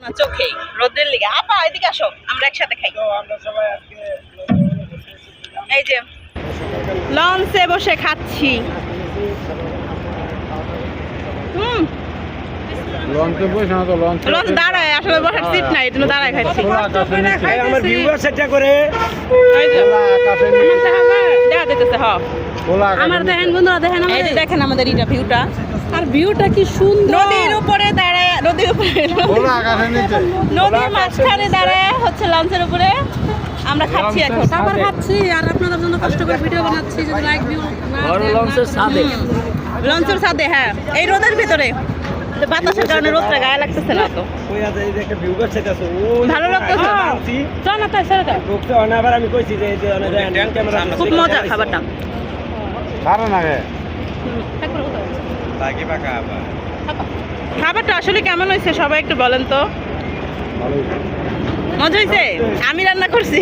না চোখে রোদের লিগে। আপা এদিকে আসো, আমরা একসাথে খাই। এই যে লঞ্চে বসে খাচ্ছি। লঞ্চে বসে না তো লঞ্চ দাঁড়ায়, আসলে বসার সিট নাই, এই জন্য দাঁড়ায় খাচ্ছি। আমার ভিউয়ার সেটটা করে এই যে দেখা যেতেছে হ। আমার দেখেন বন্ধুরা, দেখেন এই যে দেখেন আমাদের এটা ভিউটা, আর ভিউটা কি সুন্দর। নদীর উপরে দাঁড়ায়, নদীর উপরে নদীর মাঝখানে দাঁড়ায় হচ্ছে লঞ্চের উপরে আমরা খাচ্ছি এখন। খাবার খাচ্ছি আর আপনাদের জন্য কষ্ট করে ভিডিও বানাচ্ছি। যদি লাইক ভিউ লঞ্চের ছাদে লঞ্চের সাথে, হ্যাঁ এই রোদের ভিতরে বাতাসের কারণে রোদটা গায়ে লাগতেছে না তো কই আছে এই যে একটা ভিউয়ার সেট আছে ও ভালো লাগতেছে। চল না তাই ছেড়ে দাও। লোকটা অনাবার আমি কইছি যে এই যে ক্যামেরা খুব মজা খাবারটা। কারণ আগে খাবারটা আসলে কেমন হয়েছে সবাই একটু বলেন তো। মজা হয়েছে? আমি রান্না করছি।